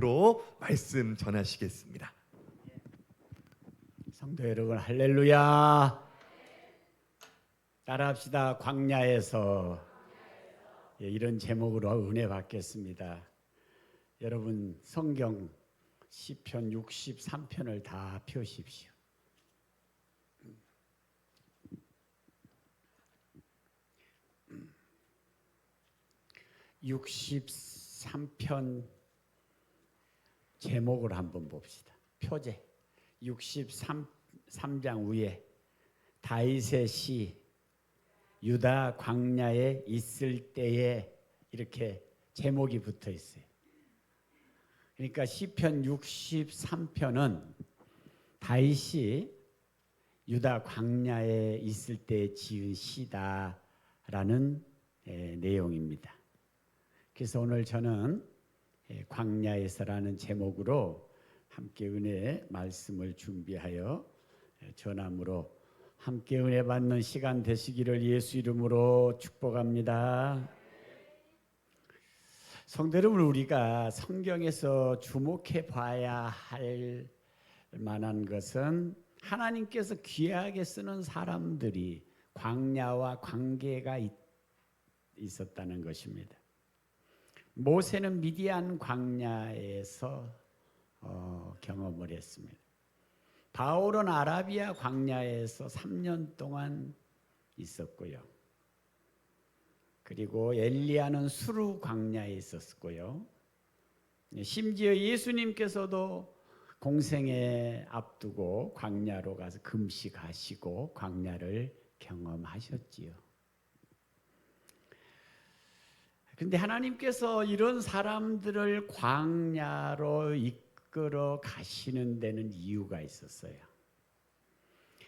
로 말씀 전하시겠습니다. 성도 여러분, 할렐루야. 따라합시다. 광야에서. 이런 제목으로 은혜 받겠습니다. 여러분, 성경 시편 63편을 다 펴십시오. 63편 제목을 한번 봅시다. 표제 63장 위에 다윗의 시 유다 광야에 있을 때에 이렇게 제목이 붙어 있어요. 그러니까 시편 63편은 다윗이 유다 광야에 있을 때 지은 시다라는 내용입니다. 그래서 오늘 저는 광야에서라는 제목으로 함께 은혜 말씀을 준비하여 전함으로 함께 은혜 받는 시간 되시기를 예수 이름으로 축복합니다. 성도 여러분, 우리가 성경에서 주목해 봐야 할 만한 것은 하나님께서 귀하게 쓰는 사람들이 광야와 관계가 있었다는 것입니다. 모세는 미디안 광야에서 경험을 했습니다. 바울은 아라비아 광야에서 3년 동안 있었고요. 그리고 엘리야는 수르 광야에 있었고요. 심지어 예수님께서도 공생애 앞두고 광야로 가서 금식하시고 광야를 경험하셨지요. 근데 하나님께서 이런 사람들을 광야로 이끌어 가시는 데는 이유가 있었어요.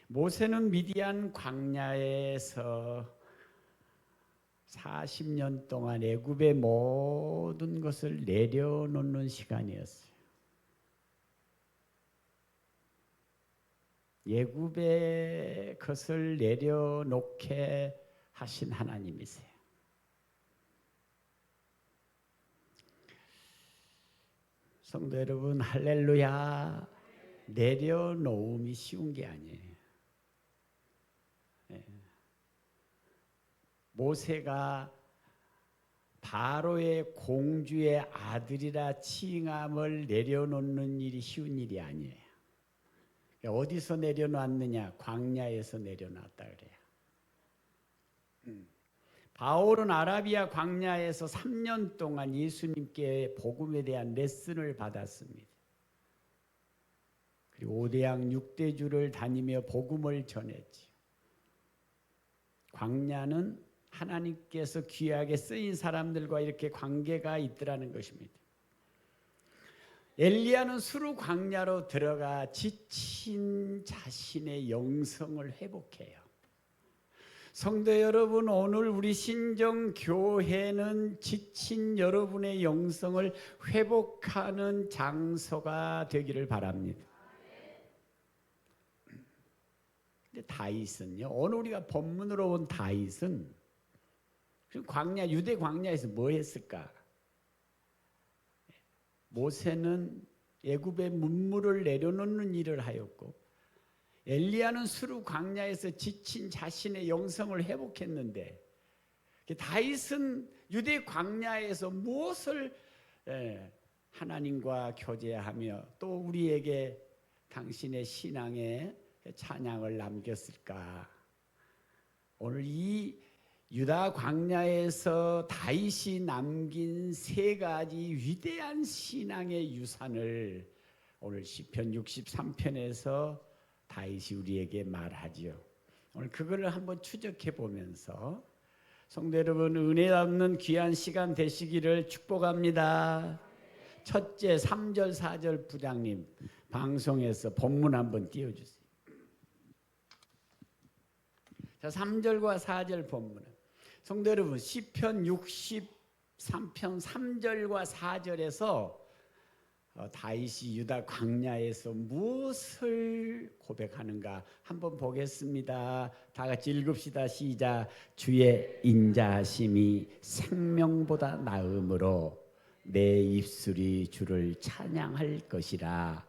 모세는 미디안 광야에서 40년 동안 애굽의 모든 것을 내려놓는 시간이었어요. 애굽의 것을 내려놓게 하신 하나님이세요. 성도 여러분, 할렐루야. 내려놓음이 쉬운 게 아니에요. 모세가 바로의 공주의 아들이라 칭함을 내려놓는 일이 쉬운 일이 아니에요. 어디서 내려놨느냐? 광야에서 내려놨다 그래요. 바울은 아라비아 광야에서 3년 동안 예수님께 복음에 대한 레슨을 받았습니다. 그리고 5대양 6대주를 다니며 복음을 전했지요. 광야는 하나님께서 귀하게 쓰인 사람들과 이렇게 관계가 있더라는 것입니다. 엘리야는 수르 광야로 들어가 지친 자신의 영성을 회복해요. 성도 여러분, 오늘 우리 신정교회는 지친 여러분의 영성을 회복하는 장소가 되기를 바랍니다. 근데 다윗은요, 오늘 우리가 본문으로 온 다윗은 광야, 유대 광야에서 뭐 했을까? 모세는 애굽의 문물을 내려놓는 일을 하였고, 엘리야는 수르 광야에서 지친 자신의 영성을 회복했는데, 다윗은 유대 광야에서 무엇을 하나님과 교제하며 또 우리에게 당신의 신앙의 찬양을 남겼을까? 오늘 이 유다 광야에서 다윗이 남긴 세 가지 위대한 신앙의 유산을 오늘 시편 63편에서 다윗이 우리에게 말하지요. 오늘 그거를 한번 추적해 보면서 성도 여러분, 은혜 없는 귀한 시간 되시기를 축복합니다. 첫째 3절 4절 부장님 방송에서 본문 한번 띄워주세요. 자, 3절과 4절 본문은 성도 여러분, 시편 63편 3절과 4절에서 다윗이 유다 광야에서 무엇을 고백하는가 한번 보겠습니다. 다 같이 읽읍시다. 시작. 주의 인자하심이 생명보다 나음으로 내 입술이 주를 찬양할 것이라.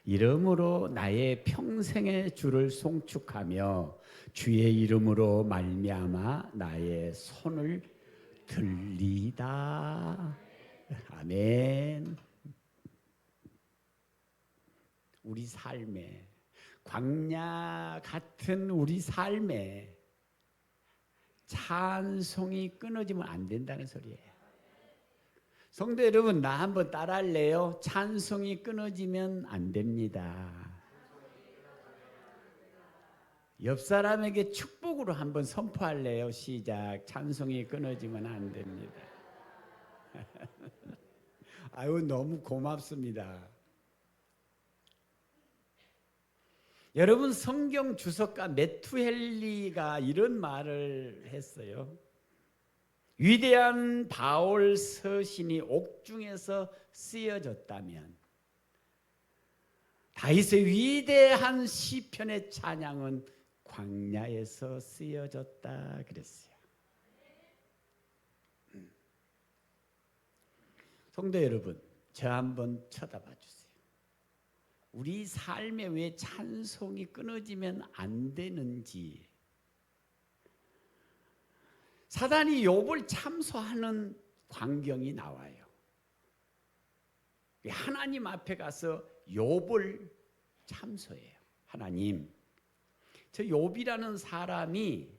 이름으로 나의 평생의 주를 송축하며 주의 이름으로 말미암아 나의 손을 들리다. 아멘. 우리 삶에, 광야 같은 우리 삶에 찬송이 끊어지면 안 된다는 소리예요. 성도 여러분, 나 한번 따라할래요? 찬송이 끊어지면 안 됩니다. 옆 사람에게 축복으로 한번 선포할래요? 시작. 찬송이 끊어지면 안 됩니다. 아유, 너무 고맙습니다. 여러분, 성경 주석가 메투헬리가 이런 말을 했어요. 위대한 바울 서신이 옥중에서 쓰여졌다면 다윗의 위대한 시편의 찬양은 광야에서 쓰여졌다 그랬어요. 성도 여러분, 저 한번 쳐다봐 주세요. 우리 삶에 왜 찬송이 끊어지면 안 되는지. 사단이 욥을 참소하는 광경이 나와요. 하나님 앞에 가서 욥을 참소해요. 하나님, 저 욥이라는 사람이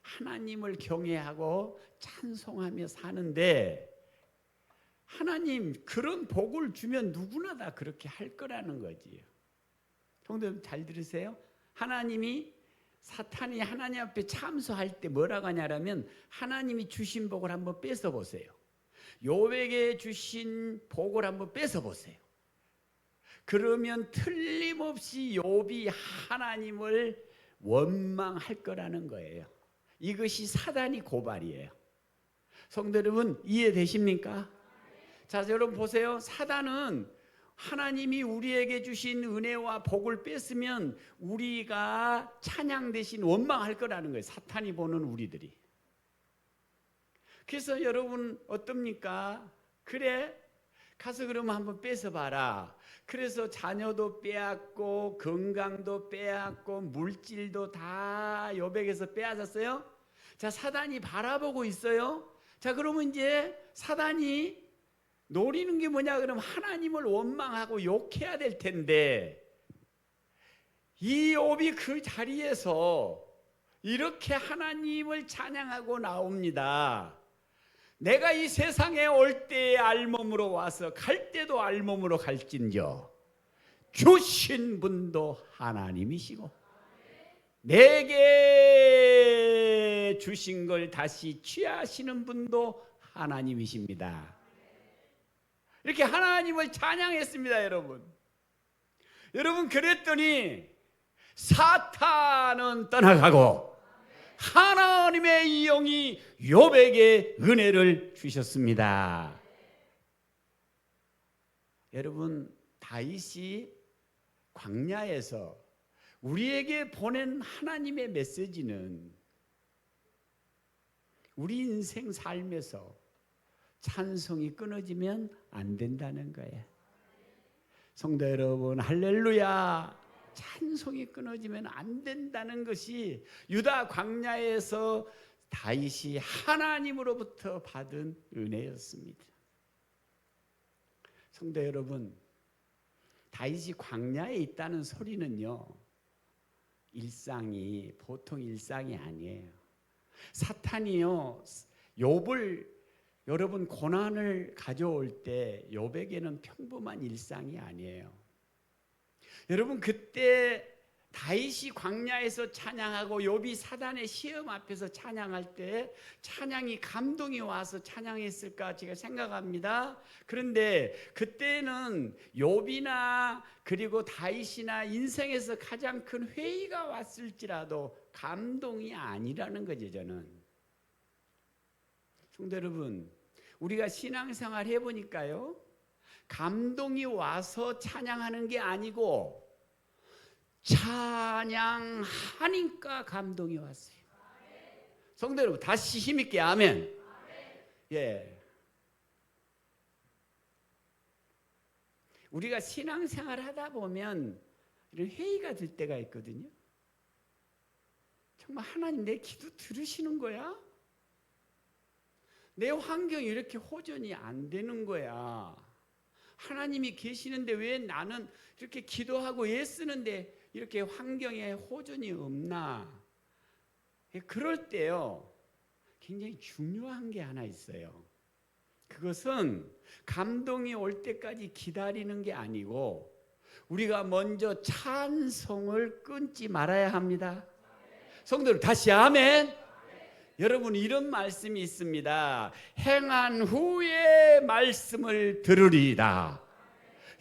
하나님을 경외하고 찬송하며 사는데 하나님 그런 복을 주면 누구나 다 그렇게 할 거라는 거지요. 성도 여러분 잘 들으세요. 하나님이 사탄이 하나님 앞에 참소할 때 뭐라고 하냐면 하나님이 주신 복을 한번 뺏어 보세요. 욥에게 주신 복을 한번 뺏어 보세요. 그러면 틀림없이 욥이 하나님을 원망할 거라는 거예요. 이것이 사단이 고발이에요. 성도 여러분 이해되십니까? 자, 여러분 보세요. 사단은 하나님이 우리에게 주신 은혜와 복을 뺐으면 우리가 찬양 대신 원망할 거라는 거예요. 사탄이 보는 우리들이. 그래서 여러분 어떻습니까? 그래 가서 그러면 한번 뺏어봐라. 그래서 자녀도 빼앗고 건강도 빼앗고 물질도 다 욥에게서 빼앗았어요. 자, 사단이 바라보고 있어요. 자, 그러면 이제 사단이 노리는 게 뭐냐 그러면 하나님을 원망하고 욕해야 될 텐데 이 욥이 그 자리에서 이렇게 하나님을 찬양하고 나옵니다. 내가 이 세상에 올 때에 알몸으로 와서 갈 때도 알몸으로 갈진저 주신 분도 하나님이시고 내게 주신 걸 다시 취하시는 분도 하나님이십니다. 이렇게 하나님을 찬양했습니다. 여러분 그랬더니 사탄은 떠나가고 하나님의 영이 욥에게 은혜를 주셨습니다. 여러분 다윗이 광야에서 우리에게 보낸 하나님의 메시지는 우리 인생 삶에서 찬송이 끊어지면 안 된다는 거예요. 성도 여러분 할렐루야. 찬송이 끊어지면 안 된다는 것이 유다 광야에서 다윗이 하나님으로부터 받은 은혜였습니다. 성도 여러분 다윗이 광야에 있다는 소리는요 일상이 보통 일상이 아니에요. 사탄이요 욥을 여러분 고난을 가져올 때 욥에게는 평범한 일상이 아니에요. 여러분 그때 다윗이 광야에서 찬양하고 욥이 사단의 시험 앞에서 찬양할 때 찬양이 감동이 와서 찬양했을까 제가 생각합니다. 그런데 그때는 욥이나 그리고 다윗이나 인생에서 가장 큰 회의가 왔을지라도 감동이 아니라는 거죠. 저는 성도 여러분 우리가 신앙생활 해보니까요 감동이 와서 찬양하는 게 아니고 찬양하니까 감동이 왔어요. 성도 여러분 다시 힘있게 아멘. 예. 우리가 신앙생활 하다 보면 이런 회의가 들 때가 있거든요. 정말 하나님 내 기도 들으시는 거야? 내 환경이 이렇게 호전이 안 되는 거야. 하나님이 계시는데 왜 나는 이렇게 기도하고 애쓰는데 이렇게 환경에 호전이 없나? 그럴 때요, 굉장히 중요한 게 하나 있어요. 그것은 감동이 올 때까지 기다리는 게 아니고 우리가 먼저 찬송을 끊지 말아야 합니다. 성도들 다시 아멘. 여러분, 이런 말씀이 있습니다. 행한 후에 말씀을 들으리이다.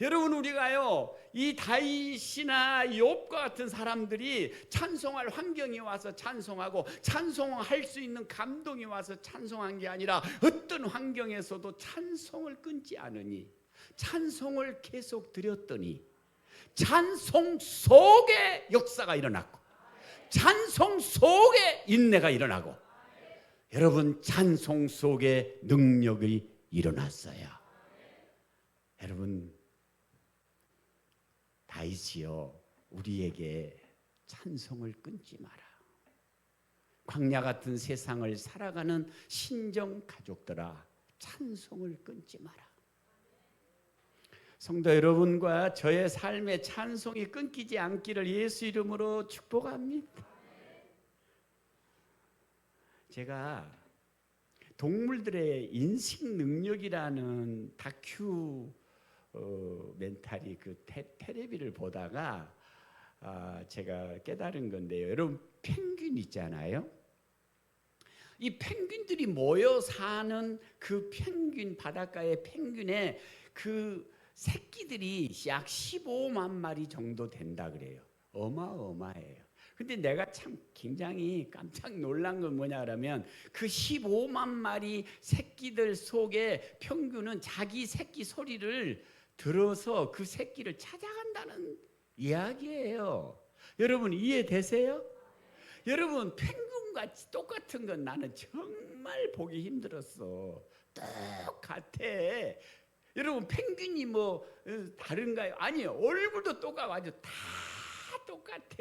여러분, 우리가요, 이 다윗이나 욥과 같은 사람들이 찬송할 환경이 와서 찬송하고 찬송할 수 있는 감동이 와서 찬송한 게 아니라 어떤 환경에서도 찬송을 끊지 않으니, 찬송을 계속 드렸더니 찬송 속에 역사가 일어났고 찬송 속에 인내가 일어나고, 여러분, 찬송 속에 능력이 일어났어요. 여러분, 다윗이요, 우리에게 찬송을 끊지 마라. 광야 같은 세상을 살아가는 신정 가족들아, 찬송을 끊지 마라. 성도 여러분과 저의 삶의 찬송이 끊기지 않기를 예수 이름으로 축복합니다. 제가 동물들의 인식 능력이라는 다큐 멘탈이 그 테레비를 보다가 제가 깨달은 건데요. 여러분, 펭귄 있잖아요. 이 펭귄들이 모여 사는 그 펭귄, 바닷가의 펭귄의 그 새끼들이 약 15만 마리 정도 된다 그래요. 어마어마해요. 근데 내가 참 굉장히 깜짝 놀란 건 뭐냐 그러면 그 15만 마리 새끼들 속에 펭귄은 자기 새끼 소리를 들어서 그 새끼를 찾아간다는 이야기예요. 여러분, 이해되세요? 여러분, 펭귄같이 똑같은 건 나는 정말 보기 힘들었어. 똑같아. 여러분, 펭귄이 뭐 다른가요? 아니요, 얼굴도 똑같아요. 다 똑같아.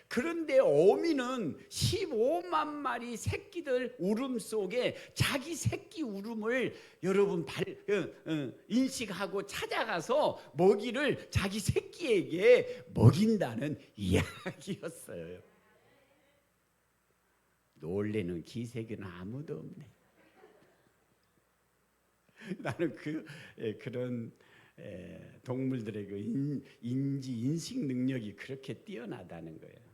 그런데 어미는 15만 마리 새끼들 울음 속에 자기 새끼 울음을 여러분 인식하고 찾아가서 먹이를 자기 새끼에게 먹인다는 이야기였어요. 놀래는 기색은 아무도 없네. 나는 그런 동물들의 그 인식 능력이 그렇게 뛰어나다는 거예요.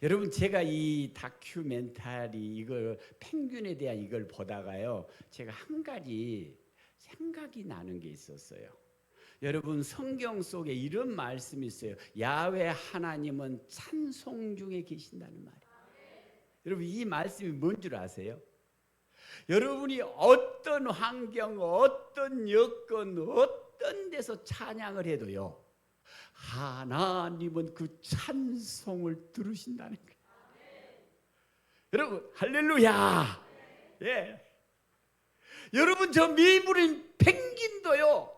여러분, 제가 이 다큐멘터리 이걸 펭귄에 대한 이걸 보다가요, 제가 한 가지 생각이 나는 게 있었어요. 여러분, 성경 속에 이런 말씀이 있어요. 야훼 하나님은 찬송 중에 계신다는 말이에요. 여러분, 이 말씀이 뭔 줄 아세요? 여러분이 어떤 환경, 어떤 여건, 어떤 데서 찬양을 해도요, 하나님은 그 찬송을 들으신다는 거예요. 여러분, 할렐루야. 예. 여러분, 저 미물인 펭귄도요,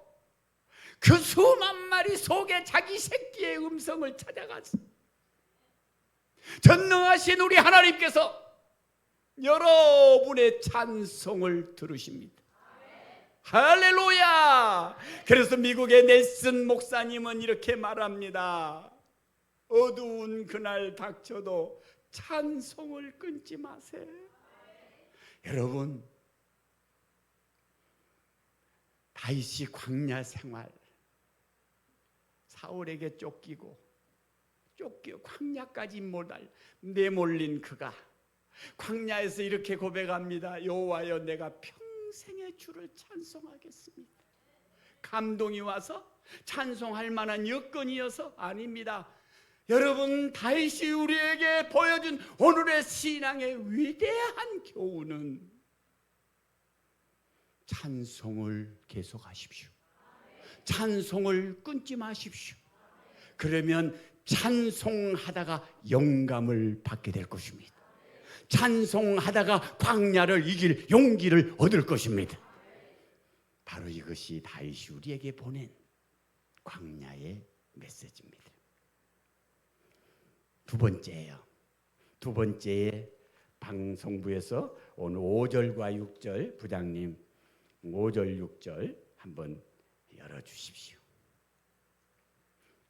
그 수만 마리 속에 자기 새끼의 음성을 찾아가서 전능하신 우리 하나님께서 여러분의 찬송을 들으십니다. 할렐루야. 그래서 미국의 넬슨 목사님은 이렇게 말합니다. 어두운 그날 닥쳐도 찬송을 끊지 마세요. 여러분, 다윗이 광야 생활, 사울에게 쫓기고 광야까지 내몰린 그가 광야에서 이렇게 고백합니다. 여호와여, 내가 평생의 주를 찬송하겠습니다. 감동이 와서 찬송할 만한 여건이어서 아닙니다. 여러분, 다윗이 우리에게 보여준 오늘의 신앙의 위대한 교훈은 찬송을 계속하십시오. 찬송을 끊지 마십시오. 그러면 찬송하다가 영감을 받게 될 것입니다. 찬송하다가 광야를 이길 용기를 얻을 것입니다. 바로 이것이 다윗이 우리에게 보낸 광야의 메시지입니다. 두 번째예요. 두 번째에 방송부에서 오늘 5절과 6절 부장님 5절 6절 한번 열어주십시오.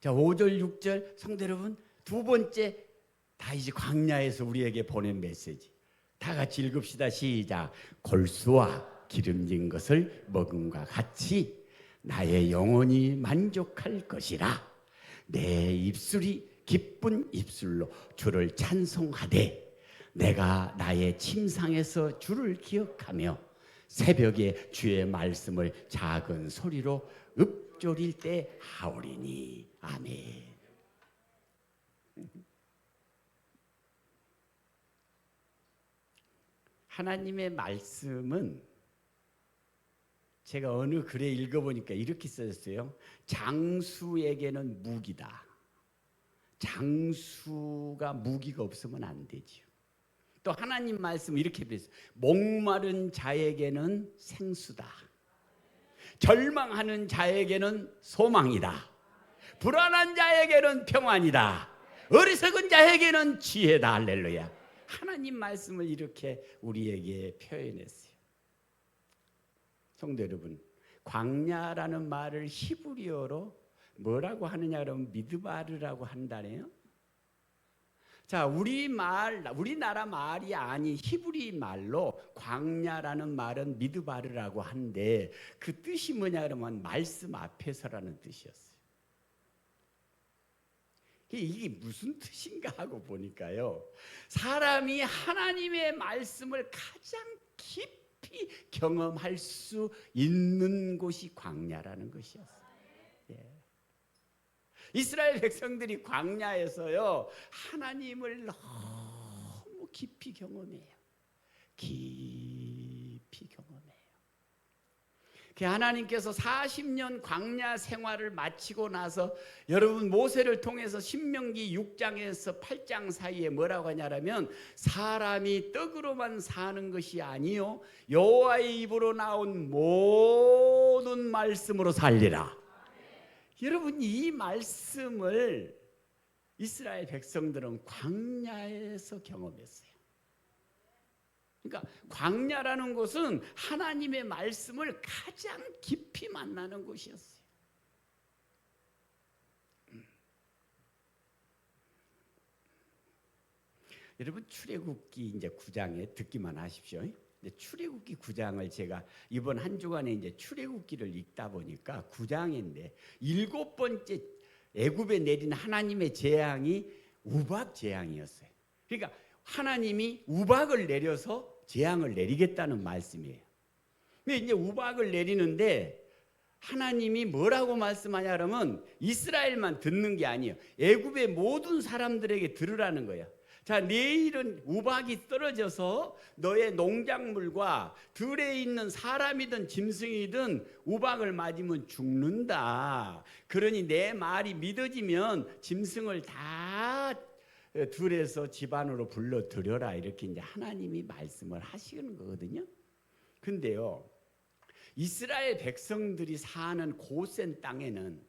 자, 5절 6절 성도 여러분, 두 번째 다윗이 광야에서 우리에게 보낸 메시지 다 같이 읽읍시다. 시작. 골수와 기름진 것을 먹음과 같이 나의 영혼이 만족할 것이라. 내 입술이 기쁜 입술로 주를 찬송하되 내가 나의 침상에서 주를 기억하며 새벽에 주의 말씀을 작은 소리로 읊조릴 때 하오리니. 아멘. 하나님의 말씀은 제가 어느 글에 읽어보니까 이렇게 써졌어요. 장수에게는 무기다. 장수가 무기가 없으면 안 되지요. 또 하나님 말씀 이렇게 표현했어요. 목마른 자에게는 생수다. 절망하는 자에게는 소망이다. 불안한 자에게는 평안이다. 어리석은 자에게는 지혜다. 할렐루야. 하나님 말씀을 이렇게 우리에게 표현했어요. 성도 여러분, 광야라는 말을 히브리어로 뭐라고 하느냐 그러면 미드바르라고 한다네요. 자, 우리나라 말이 아닌 히브리 말로 광야라는 말은 미드바르라고 한데 그 뜻이 뭐냐 그러면 말씀 앞에서라는 뜻이었어요. 이게 무슨 뜻인가 하고 보니까요, 사람이 하나님의 말씀을 가장 깊이 경험할 수 있는 곳이 광야라는 것이었어요. 예. 이스라엘 백성들이 광야에서요 하나님을 너무 깊이 경험해요. 깊이 경험해요. 하나님께서 40년 광야 생활을 마치고 나서 여러분 모세를 통해서 신명기 6장에서 8장 사이에 뭐라고 하냐면 사람이 떡으로만 사는 것이 아니요 여호와의 입으로 나온 모든 말씀으로 살리라. 여러분 이 말씀을 이스라엘 백성들은 광야에서 경험했어요. 그러니까 광야라는 곳은 하나님의 말씀을 가장 깊이 만나는 곳이었어요. 여러분 출애굽기 이제 9장에 듣기만 하십시오. 출애굽기 9장을 제가 이번 한 주간에 이제 출애굽기를 읽다 보니까 9장인데 7번째 애굽에 내린 하나님의 재앙이 우박 재앙이었어요. 그러니까 하나님이 우박을 내려서 재앙을 내리겠다는 말씀이에요. 근데 이제 우박을 내리는데 하나님이 뭐라고 말씀하냐 그러면 이스라엘만 듣는 게 아니에요. 애굽의 모든 사람들에게 들으라는 거예요. 자, 내일은 우박이 떨어져서 너의 농작물과 들에 있는 사람이든 짐승이든 우박을 맞으면 죽는다. 그러니 내 말이 믿어지면 짐승을 다 들에서 집 안으로 불러들여라. 이렇게 이제 하나님이 말씀을 하시는 거거든요. 근데요, 이스라엘 백성들이 사는 고센 땅에는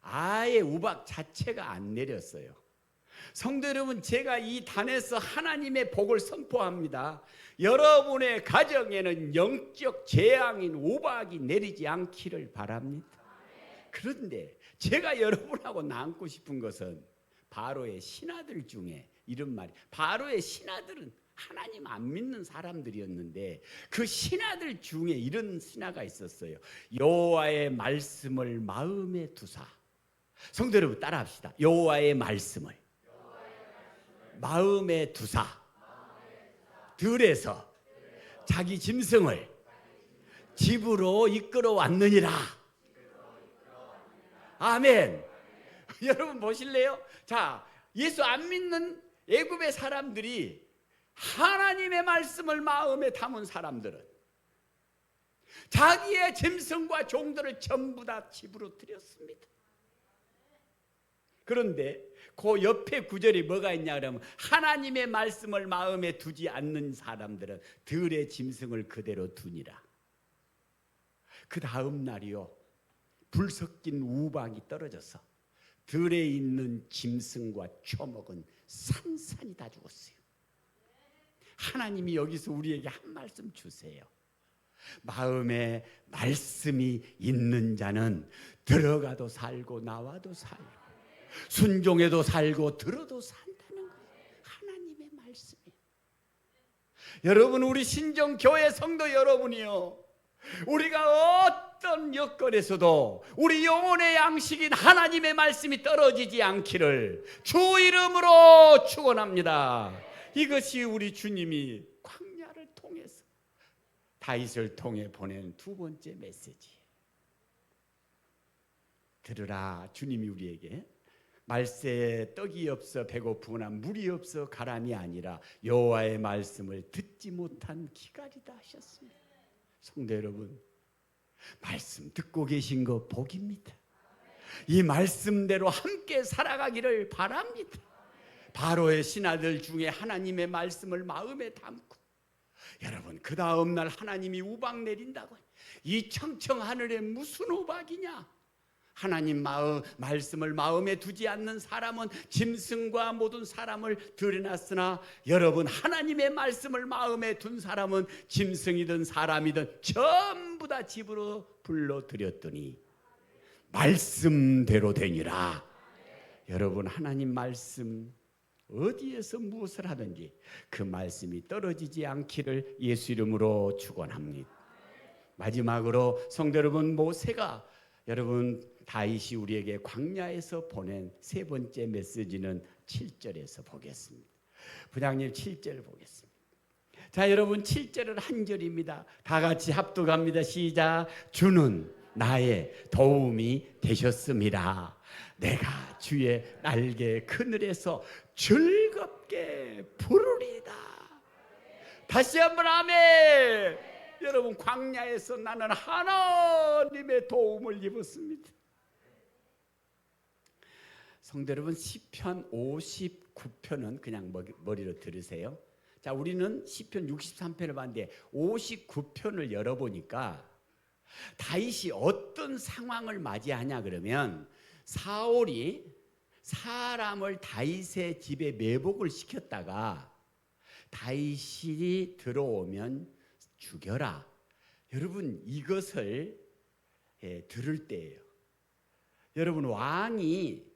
아예 우박 자체가 안 내렸어요. 성도 여러분, 제가 이 단에서 하나님의 복을 선포합니다. 여러분의 가정에는 영적 재앙인 우박이 내리지 않기를 바랍니다. 그런데 제가 여러분하고 나누고 싶은 것은 바로의 신하들 중에 이런 말이, 바로의 신하들은 하나님 안 믿는 사람들이었는데 그 신하들 중에 이런 신하가 있었어요. 여호와의 말씀을 마음에 두사. 성도 여러분 따라합시다. 여호와의 말씀을 마음에 두사 들에서 자기 짐승을 집으로 이끌어 왔느니라. 아멘. 여러분 보실래요? 자, 예수 안 믿는 애굽의 사람들이 하나님의 말씀을 마음에 담은 사람들은 자기의 짐승과 종들을 전부 다 집으로 들였습니다. 그런데 그 옆에 구절이 뭐가 있냐 그러면 하나님의 말씀을 마음에 두지 않는 사람들은 들의 짐승을 그대로 두니라. 그 다음 날이요, 불 섞인 우박이 떨어져서 들에 있는 짐승과 초목은 산산이 다 죽었어요. 하나님이 여기서 우리에게 한 말씀 주세요. 마음에 말씀이 있는 자는 들어가도 살고 나와도 살고 순종해도 살고 들어도 산다는 거예요. 하나님의 말씀이에요. 여러분, 우리 신정교회 성도 여러분이요, 우리가 어떤 여건에서도 우리 영혼의 양식인 하나님의 말씀이 떨어지지 않기를 주 이름으로 축원합니다. 이것이 우리 주님이 광야를 통해서 다윗을 통해 보낸 두 번째 메시지예요. 들으라, 주님이 우리에게 말세에 떡이 없어 배고프거나 물이 없어 가람이 아니라 여호와의 말씀을 듣지 못한 기갈이다 하셨습니다. 성도 여러분, 말씀 듣고 계신 거 복입니다. 이 말씀대로 함께 살아가기를 바랍니다. 바로의 신하들 중에 하나님의 말씀을 마음에 담고, 여러분, 그 다음 날 하나님이 우박 내린다고. 이 청청 하늘에 무슨 우박이냐? 하나님 말씀을 마음에 두지 않는 사람은 짐승과 모든 사람을 들여놨으나, 여러분, 하나님의 말씀을 마음에 둔 사람은 짐승이든 사람이든 전부 다 집으로 불러들였더니 말씀대로 되니라. 여러분, 하나님 말씀 어디에서 무엇을 하든지 그 말씀이 떨어지지 않기를 예수 이름으로 축원합니다. 마지막으로 성도 여러분, 모세가, 여러분, 다윗이 우리에게 광야에서 보낸 세 번째 메시지는 7절에서 보겠습니다. 부장님, 7절 보겠습니다. 자, 여러분, 7절은 한 절입니다. 다 같이 합독합니다. 시작. 주는 나의 도움이 되셨습니다. 내가 주의 날개 그늘에서 즐겁게 부르리다. 다시 한번 아멘. 여러분, 광야에서 나는 하나님의 도움을 입었습니다. 성도 여러분, 시편 59편은 그냥 머리로 들으세요. 자, 우리는 시편 63편을 봤는데 59편을 열어보니까 다윗이 어떤 상황을 맞이하냐 그러면, 사울이 사람을 다윗의 집에 매복을 시켰다가 다윗이 들어오면 죽여라. 여러분, 이것을 들을 때예요. 여러분, 왕이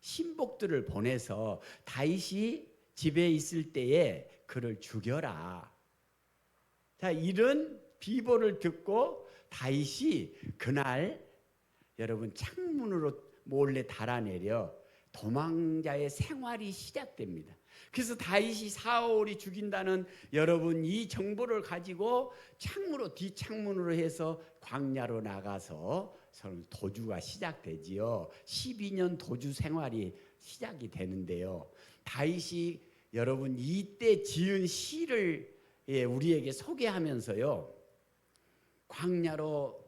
신복들을 보내서 다윗이 집에 있을 때에 그를 죽여라. 자, 이런 비보를 듣고 다윗이 그날, 여러분, 창문으로 몰래 달아내려 도망자의 생활이 시작됩니다. 그래서 다윗이 사울이 죽인다는, 여러분, 이 정보를 가지고 창문으로, 뒷창문으로 해서 광야로 나가서 도주가 시작되지요. 12년 도주 생활이 시작이 되는데요. 다윗이, 여러분, 이때 지은 시를 우리에게 소개하면서요, 광야로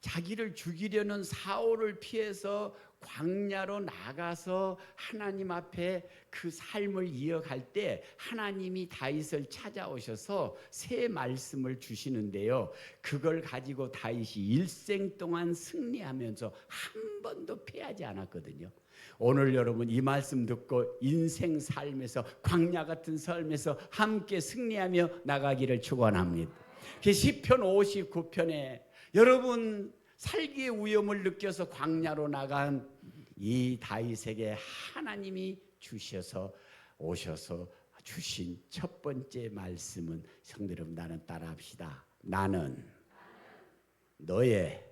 자기를 죽이려는 사울을 피해서 광야로 나가서 하나님 앞에 그 삶을 이어갈 때 하나님이 다윗을 찾아오셔서 새 말씀을 주시는데요, 그걸 가지고 다윗이 일생 동안 승리하면서 한 번도 패하지 않았거든요. 오늘 여러분, 이 말씀 듣고 인생 삶에서, 광야 같은 삶에서 함께 승리하며 나가기를 축원합니다. 시편 59편에 여러분, 살기의 위험을 느껴서 광야로 나간 이 다윗에게 하나님이 오셔서 주신 첫 번째 말씀은, 성도 여러분, 나는 따라합시다. 나는 너의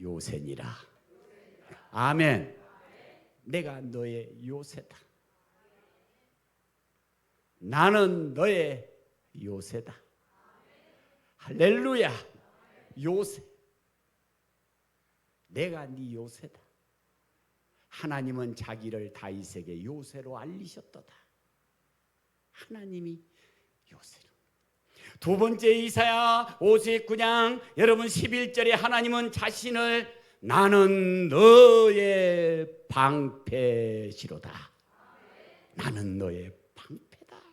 요새니라. 아멘. 내가 너의 요새다. 나는 너의 요새다. 할렐루야. 요새. 내가 네 요새다. 하나님은 자기를 다윗에게 요새로 알리셨도다. 하나님이 요새로. 두 번째, 이사야 59장 여러분 11절에 하나님은 자신을 나는 너의 방패시로다. 나는 너의 방패다.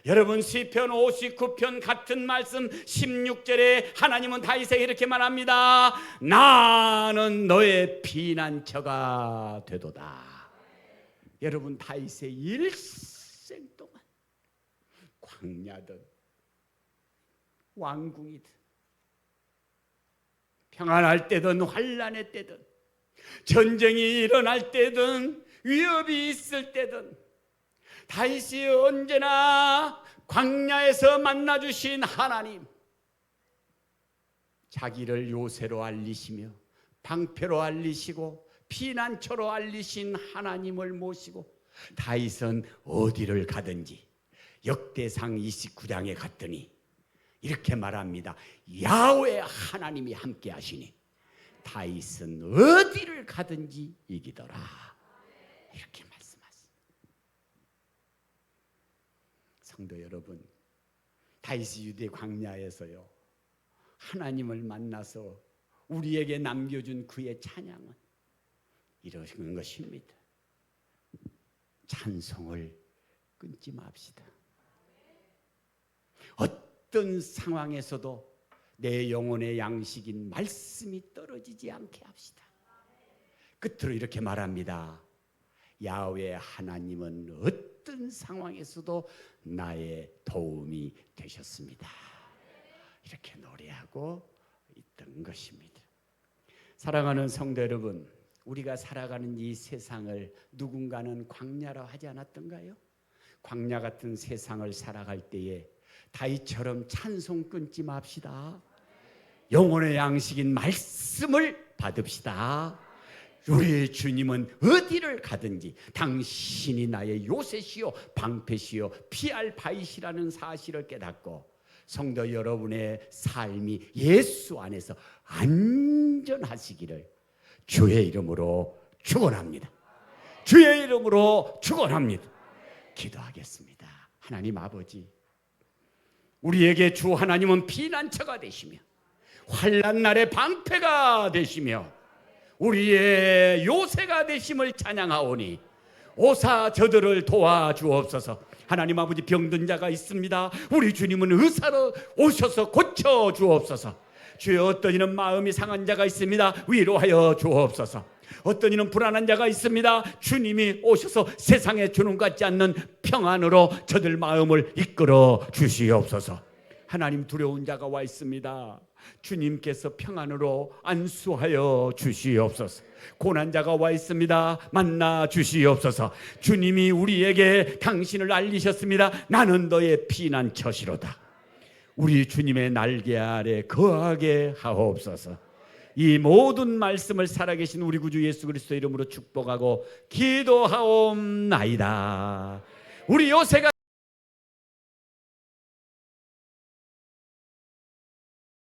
여러분 시편 59편 같은 말씀 16절에 하나님은 다윗에게 이렇게 말합니다. 나는 너의 피난처가 되도다. 여러분 다윗의 일생 동안 광야든 왕궁이든 평안할 때든 환난의 때든 전쟁이 일어날 때든 위협이 있을 때든 다윗이 언제나 광야에서 만나주신 하나님, 자기를 요새로 알리시며 방패로 알리시고 피난처로 알리신 하나님을 모시고 다윗은 어디를 가든지 역대상 29장에 갔더니 이렇게 말합니다. 야훼 하나님이 함께 하시니 다윗은 어디를 가든지 이기더라. 이렇게 말씀하십니다. 성도 여러분, 다윗이 유대 광야에서요 하나님을 만나서 우리에게 남겨준 그의 찬양은 이러한 것입니다. 찬송을 끊지 맙시다. 어떤 상황에서도 내 영혼의 양식인 말씀이 떨어지지 않게 합시다. 끝으로 이렇게 말합니다. 야훼 하나님은 어떤 상황에서도 나의 도움이 되셨습니다. 이렇게 노래하고 있던 것입니다. 사랑하는 성도 여러분, 우리가 살아가는 이 세상을 누군가는 광야라 하지 않았던가요? 광야 같은 세상을 살아갈 때에 다윗처럼 찬송 끊지 맙시다. 영혼의 양식인 말씀을 받읍시다. 우리 주님은 어디를 가든지 당신이 나의 요새시요 방패시요 피할 바위시라는 사실을 깨닫고 성도 여러분의 삶이 예수 안에서 안전하시기를 주의 이름으로 축원합니다. 주의 이름으로 축원합니다. 기도하겠습니다. 하나님 아버지, 우리에게 주 하나님은 피난처가 되시며 환난 날의 방패가 되시며 우리의 요새가 되심을 찬양하오니 오사 저들을 도와주옵소서. 하나님 아버지, 병든 자가 있습니다. 우리 주님은 의사로 오셔서 고쳐주옵소서. 주여, 어떤 이는 마음이 상한 자가 있습니다. 위로하여 주옵소서. 어떤 이는 불안한 자가 있습니다. 주님이 오셔서 세상에 주는 것 같지 않는 평안으로 저들 마음을 이끌어 주시옵소서. 하나님, 두려운 자가 와 있습니다. 주님께서 평안으로 안수하여 주시옵소서. 고난 자가 와 있습니다. 만나 주시옵소서. 주님이 우리에게 당신을 알리셨습니다. 나는 너의 피난처시로다. 우리 주님의 날개 아래 거하게 하옵소서. 이 모든 말씀을 살아계신 우리 구주 예수 그리스도 이름으로 축복하고 기도하옵나이다. 우리 요새가